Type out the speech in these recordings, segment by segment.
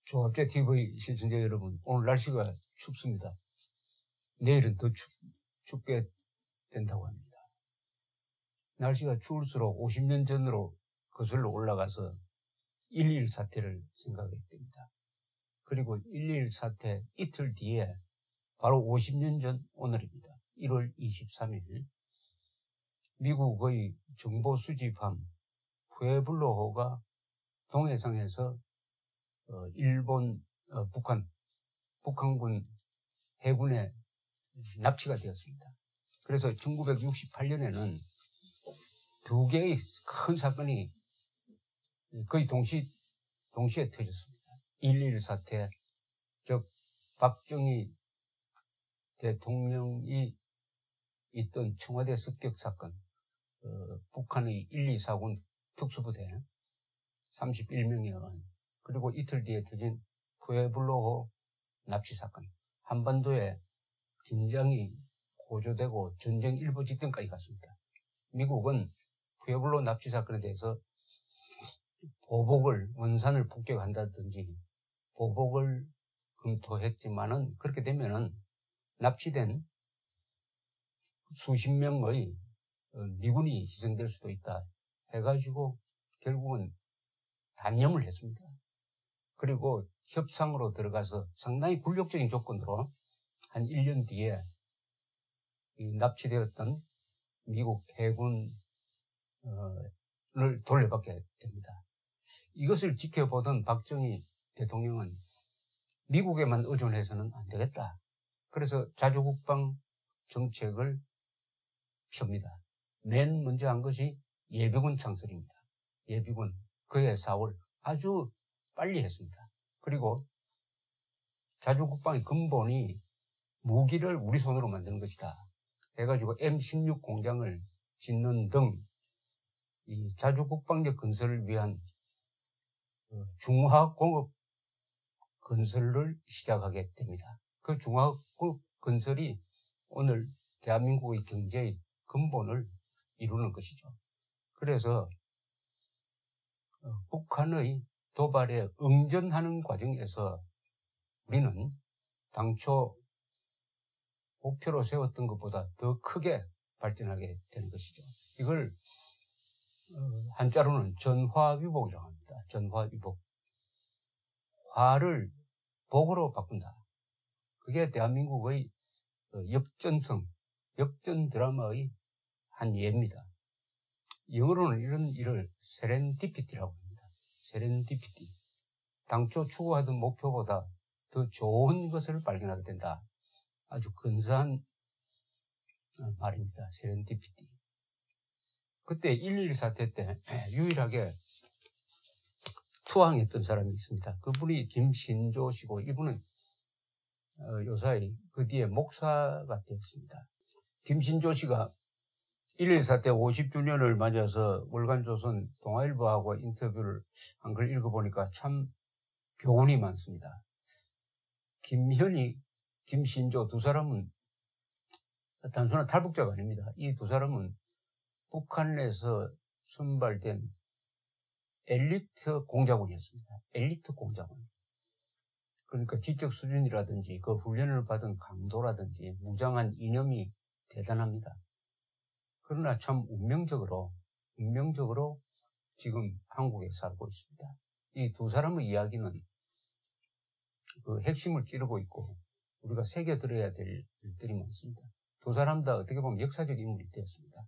조합제 TV 시청자 여러분, 오늘 날씨가 춥습니다. 내일은 더 춥게 된다고 합니다. 날씨가 추울수록 50년 전으로 거슬러 올라가서 1.21 사태를 생각하게 됩니다. 그리고 1.21 사태 이틀 뒤에 바로 50년 전 오늘입니다. 1월 23일 미국의 정보 수집함 푸에블로호가 동해상에서 일본, 북한군 해군에 납치가 되었습니다. 그래서 1968년에는 두 개의 큰 사건이 거의 동시에 터졌습니다. 1.21 사태, 즉 박정희 대통령이 있던 청와대 습격 사건, 북한의 1~2사군 특수부대 31명에 의한, 그리고 이틀 뒤에 터진 푸에블로호 납치 사건, 한반도에 긴장이 고조되고 전쟁 일보 직전까지 갔습니다. 미국은 푸에블로호 납치 사건에 대해서 보복을, 원산을 폭격한다든지 보복을 검토했지만은 그렇게 되면은 납치된 수십 명의 미군이 희생될 수도 있다 해가지고 결국은 단념을 했습니다. 그리고 협상으로 들어가서 상당히 굴욕적인 조건으로 한 1년 뒤에 이 납치되었던 미국 해군을 돌려받게 됩니다. 이것을 지켜보던 박정희 대통령은 미국에만 의존해서는 안 되겠다. 그래서 자주국방 정책을 펴니다. 맨 먼저 한 것이 예비군 창설입니다. 예비군, 그해 4월 아주 빨리 했습니다. 그리고 자주국방의 근본이 무기를 우리 손으로 만드는 것이다 해가지고 M16 공장을 짓는 등 이 자주국방력 건설을 위한 중화공업 건설을 시작하게 됩니다. 그 중화공업 건설이 오늘 대한민국의 경제의 근본을 이루는 것이죠. 그래서 북한의 도발에 응전하는 과정에서 우리는 당초 목표로 세웠던 것보다 더 크게 발전하게 되는 것이죠. 이걸 한자로는 전화위복이라고 합니다. 전화위복. 화를 복으로 바꾼다. 그게 대한민국의 역전성, 역전 드라마의 한 예입니다. 영어로는 이런 일을 세렌디피티라고 합니다. 세렌디피티. 당초 추구하던 목표보다 더 좋은 것을 발견하게 된다. 아주 근사한 말입니다. 세렌디피티. 그때 1.21 사태 때 유일하게 투항했던 사람이 있습니다. 그분이 김신조 씨고, 이분은 요사이 그 뒤에 목사가 되었습니다. 김신조 씨가 1.21 사태 50주년을 맞아서 월간조선 동아일보하고 인터뷰를 한 걸 읽어보니까 참 교훈이 많습니다. 김현희, 김신조 두 사람은 단순한 탈북자가 아닙니다. 이 두 사람은 북한에서 선발된 엘리트 공작원이었습니다. 엘리트 공작원. 그러니까 지적 수준이라든지 그 훈련을 받은 강도라든지 무장한 이념이 대단합니다. 그러나 참 운명적으로 지금 한국에 살고 있습니다. 이 두 사람의 이야기는 그 핵심을 찌르고 있고 우리가 새겨들어야 될 일들이 많습니다. 두 사람 다 어떻게 보면 역사적 인물이 되었습니다.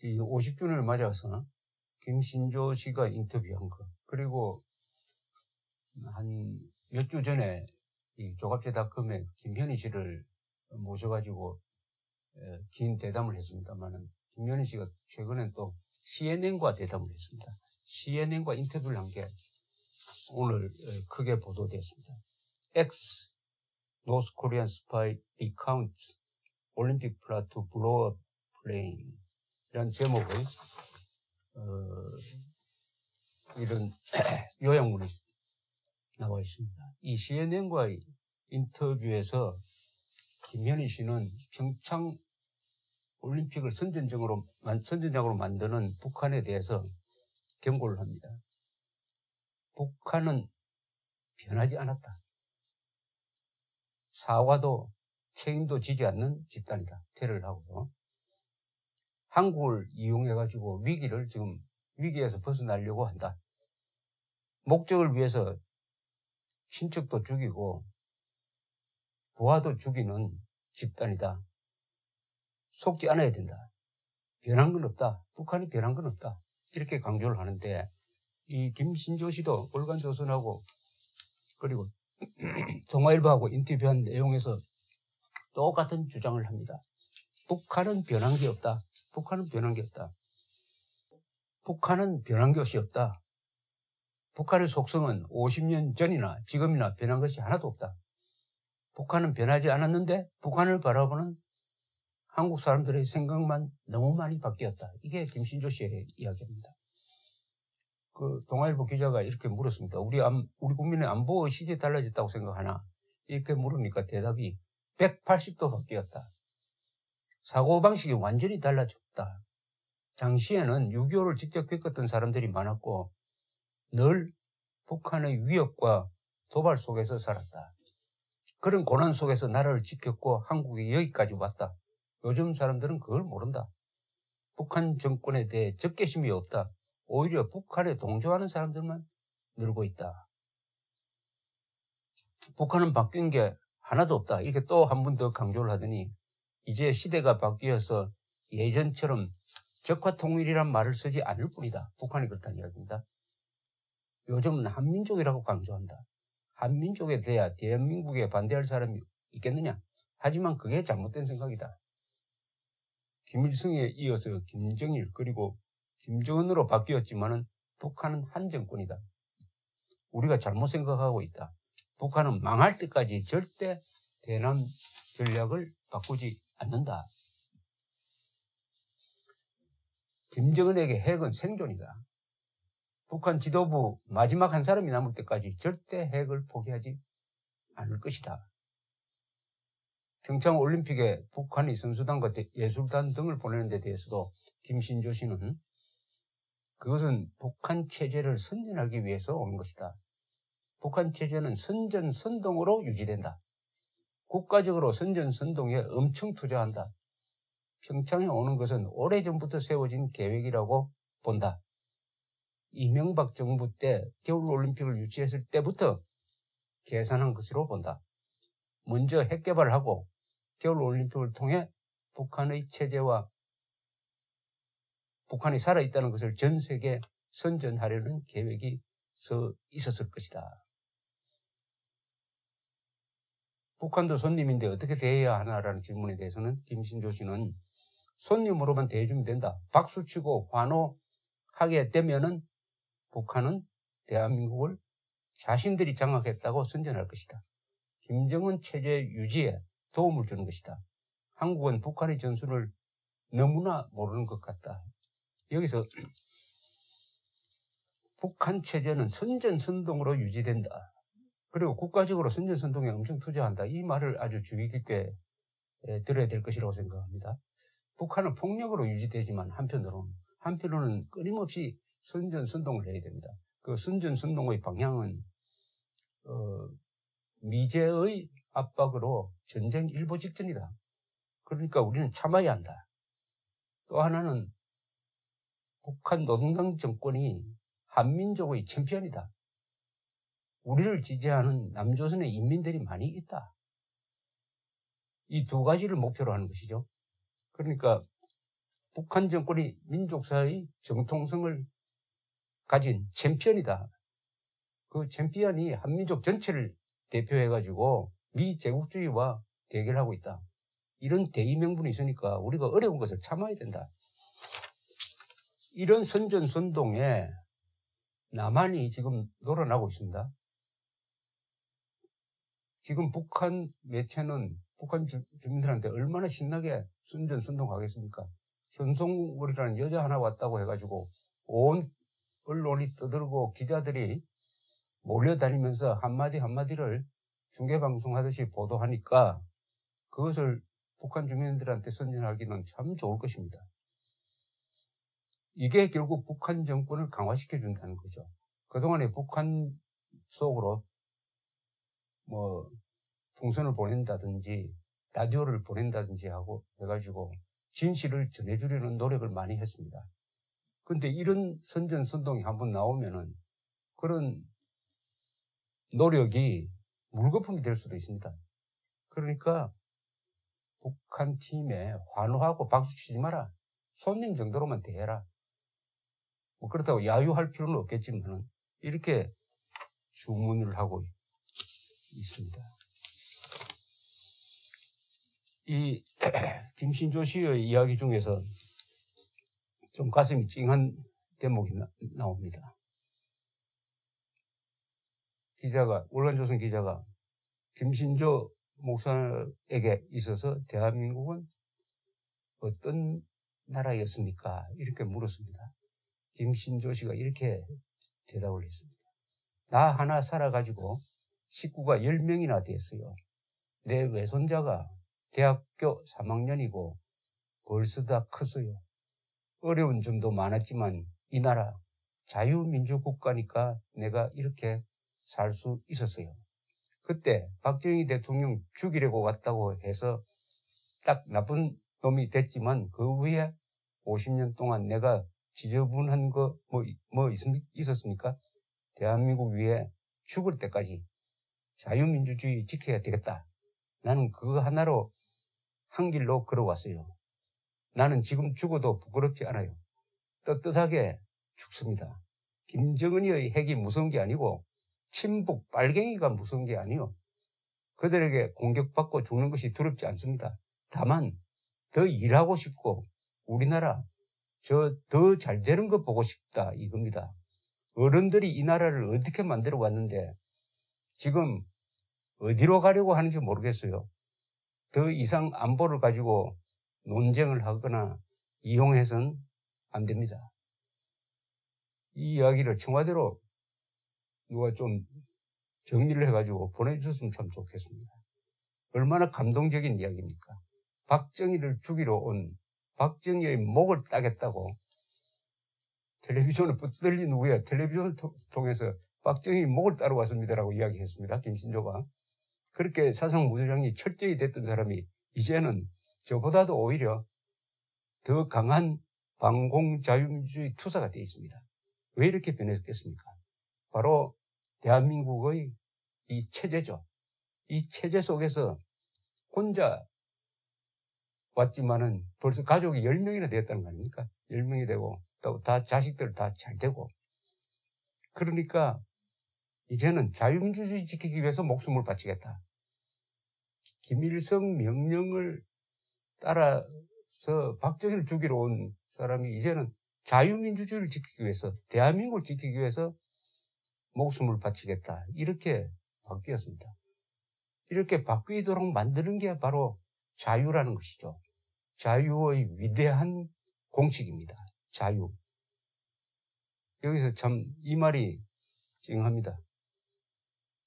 이 50주년을 맞아서 김신조 씨가 인터뷰한 거, 그리고 한 몇 주 전에 이 조갑제닷컴에 김현희 씨를 모셔가지고 긴 대담을 했습니다만은 김현희 씨가 최근엔 또 CNN과 대담을 했습니다. CNN과 인터뷰를 한 게 오늘 크게 보도됐습니다. X North Korean spy recounts Olympic plot to blow up plane 이런 제목의 이런 요약문이 나와 있습니다. 이 CNN과의 인터뷰에서 김현희 씨는 평창 올림픽을 선전장으로 만드는 북한에 대해서 경고를 합니다. 북한은 변하지 않았다. 사과도 책임도 지지 않는 집단이다. 테러를 하고도. 한국을 이용해가지고 위기에서 벗어나려고 한다. 목적을 위해서 친척도 죽이고 부하도 죽이는 집단이다. 속지 않아야 된다. 변한 건 없다. 북한이 변한 건 없다. 이렇게 강조를 하는데 이 김신조 씨도 월간조선하고 그리고 동아일보하고 인터뷰한 내용에서 똑같은 주장을 합니다. 북한은 변한 게 없다. 북한은 변한 게 없다. 북한은 변한 것이 없다. 북한의 속성은 50년 전이나 지금이나 변한 것이 하나도 없다. 북한은 변하지 않았는데 북한을 바라보는 한국 사람들의 생각만 너무 많이 바뀌었다. 이게 김신조 씨의 이야기입니다. 그 동아일보 기자가 이렇게 물었습니다. 우리 국민의 안보 의식이 달라졌다고 생각하나? 이렇게 물으니까 대답이 180도 바뀌었다. 사고방식이 완전히 달라졌다. 당시에는 6.25를 직접 겪었던 사람들이 많았고 늘 북한의 위협과 도발 속에서 살았다. 그런 고난 속에서 나라를 지켰고 한국이 여기까지 왔다. 요즘 사람들은 그걸 모른다. 북한 정권에 대해 적개심이 없다. 오히려 북한에 동조하는 사람들만 늘고 있다. 북한은 바뀐 게 하나도 없다. 이렇게 또 한 번 더 강조를 하더니 이제 시대가 바뀌어서 예전처럼 적화통일이란 말을 쓰지 않을 뿐이다. 북한이 그렇다는 이야기입니다. 요즘은 한민족이라고 강조한다. 한민족에 대해 대한민국에 반대할 사람이 있겠느냐? 하지만 그게 잘못된 생각이다. 김일성에 이어서 김정일 그리고 김정은으로 바뀌었지만은 북한은 한 정권이다. 우리가 잘못 생각하고 있다. 북한은 망할 때까지 절대 대남 전략을 바꾸지 않는다. 김정은에게 핵은 생존이다. 북한 지도부 마지막 한 사람이 남을 때까지 절대 핵을 포기하지 않을 것이다. 평창올림픽에 북한이 선수단과 예술단 등을 보내는 데 대해서도 김신조 씨는 그것은 북한 체제를 선전하기 위해서 온 것이다. 북한 체제는 선전선동으로 유지된다. 국가적으로 선전선동에 엄청 투자한다. 평창에 오는 것은 오래전부터 세워진 계획이라고 본다. 이명박 정부 때 겨울올림픽을 유치했을 때부터 계산한 것으로 본다. 먼저 핵 개발을 하고 겨울올림픽을 통해 북한의 체제와 북한이 살아있다는 것을 전 세계에 선전하려는 계획이 있었을 것이다. 북한도 손님인데 어떻게 대해야 하나라는 질문에 대해서는 김신조 씨는 손님으로만 대해주면 된다. 박수치고 환호하게 되면은 북한은 대한민국을 자신들이 장악했다고 선전할 것이다. 김정은 체제 유지에 도움을 주는 것이다. 한국은 북한의 전술을 너무나 모르는 것 같다. 여기서 북한 체제는 선전선동으로 유지된다. 그리고 국가적으로 선전선동에 엄청 투자한다. 이 말을 아주 주의 깊게 들어야 될 것이라고 생각합니다. 북한은 폭력으로 유지되지만 한편으로는 끊임없이 선전선동을 해야 됩니다. 그 선전선동의 방향은 미제의 압박으로 전쟁 일보 직전이다. 그러니까 우리는 참아야 한다. 또 하나는 북한 노동당 정권이 한민족의 챔피언이다. 우리를 지지하는 남조선의 인민들이 많이 있다. 이 두 가지를 목표로 하는 것이죠. 그러니까 북한 정권이 민족사의 정통성을 가진 챔피언이다. 그 챔피언이 한민족 전체를 대표해가지고 미제국주의와 대결하고 있다. 이런 대의명분이 있으니까 우리가 어려운 것을 참아야 된다. 이런 선전선동에 남한이 지금 놀아나고 있습니다. 지금 북한 매체는 북한 주민들한테 얼마나 신나게 선전선동하겠습니까? 현송월이라는 여자 하나 왔다고 해가지고 온 언론이 떠들고 기자들이 몰려다니면서 한마디 한마디를 중계방송하듯이 보도하니까 그것을 북한 주민들한테 선전하기는 참 좋을 것입니다. 이게 결국 북한 정권을 강화시켜준다는 거죠. 그동안에 북한 속으로 뭐 풍선을 보낸다든지 라디오를 보낸다든지 하고 해가지고 진실을 전해주려는 노력을 많이 했습니다. 그런데 이런 선전선동이 한번 나오면은 그런 노력이 물거품이 될 수도 있습니다. 그러니까 북한 팀에 환호하고 박수치지 마라. 손님 정도로만 대해라. 뭐 그렇다고 야유할 필요는 없겠지만 이렇게 주문을 하고 있습니다. 이 김신조 씨의 이야기 중에서 좀 가슴이 찡한 대목이 나옵니다. 기자가, 월간조선 기자가 김신조 목사에게 있어서 대한민국은 어떤 나라였습니까? 이렇게 물었습니다. 김신조 씨가 이렇게 대답을 했습니다. 나 하나 살아가지고 식구가 10명이나 됐어요. 내 외손자가 대학교 3학년이고 벌써 다 컸어요. 어려운 점도 많았지만 이 나라 자유민주국가니까 내가 이렇게 살 수 있었어요. 그때 박정희 대통령 죽이려고 왔다고 해서 딱 나쁜 놈이 됐지만 그 후에 50년 동안 내가 지저분한 거 뭐 있었습니까? 대한민국 위에 죽을 때까지 자유민주주의 지켜야 되겠다. 나는 그거 하나로 한 길로 걸어왔어요. 나는 지금 죽어도 부끄럽지 않아요. 떳떳하게 죽습니다. 김정은이의 핵이 무서운 게 아니고 친북 빨갱이가 무서운 게 아니요. 그들에게 공격받고 죽는 것이 두렵지 않습니다. 다만 더 일하고 싶고 우리나라 더 잘 되는 거 보고 싶다 이겁니다. 어른들이 이 나라를 어떻게 만들어 왔는데 지금 어디로 가려고 하는지 모르겠어요. 더 이상 안보를 가지고 논쟁을 하거나 이용해서는 안 됩니다. 이 이야기를 청와대로 누가 좀 정리를 해가지고 보내주셨으면 참 좋겠습니다. 얼마나 감동적인 이야기입니까? 박정희를 죽이러 온 박정희의 목을 따겠다고 텔레비전을 붙들린 후에 텔레비전을 통해서 박정희 목을 따러 왔습니다라고 이야기했습니다. 김신조가. 그렇게 사상무장이 철저히 됐던 사람이 이제는 저보다도 오히려 더 강한 반공자유민주주의 투사가 되어 있습니다. 왜 이렇게 변했겠습니까? 바로 대한민국의 이 체제죠. 이 체제 속에서 혼자 왔지만은 벌써 가족이 10명이나 되었다는 거 아닙니까? 10명이 되고 또 다 자식들 다 잘 되고. 그러니까 이제는 자유민주주의 지키기 위해서 목숨을 바치겠다. 김일성 명령을 따라서 박정희를 죽이러 온 사람이 이제는 자유민주주의를 지키기 위해서, 대한민국을 지키기 위해서 목숨을 바치겠다. 이렇게 바뀌었습니다. 이렇게 바뀌도록 만드는 게 바로 자유라는 것이죠. 자유의 위대한 공식입니다. 자유. 여기서 참 이 말이 찡합니다.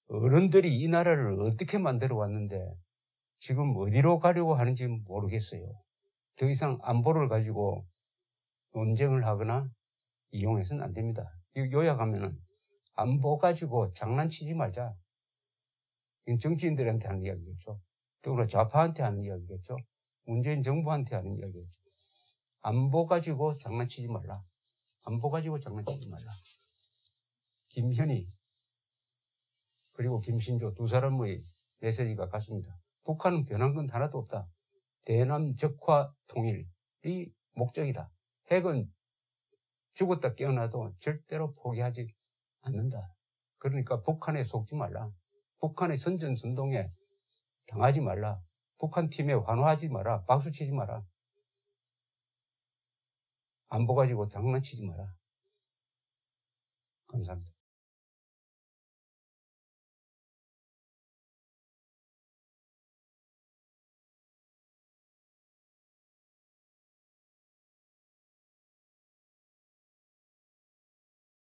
어른들이 이 나라를 어떻게 만들어 왔는데 지금 어디로 가려고 하는지 모르겠어요. 더 이상 안보를 가지고 논쟁을 하거나 이용해서는 안 됩니다. 요약하면은 안보 가지고 장난치지 말자. 이건 정치인들한테 하는 이야기겠죠. 또 좌파한테 하는 이야기겠죠. 문재인 정부한테 하는 이야기겠죠. 안보 가지고 장난치지 말라. 안보 가지고 장난치지 말라. 김현희 그리고 김신조 두 사람의 메시지가 같습니다. 북한은 변한 건 하나도 없다. 대남 적화 통일이 목적이다. 핵은 죽었다 깨어나도 절대로 포기하지 않는다. 그러니까 북한에 속지 말라. 북한의 선전선동에 당하지 말라. 북한 팀에 환호하지 마라. 박수치지 마라. 안보 가지고 장난치지 마라. 감사합니다.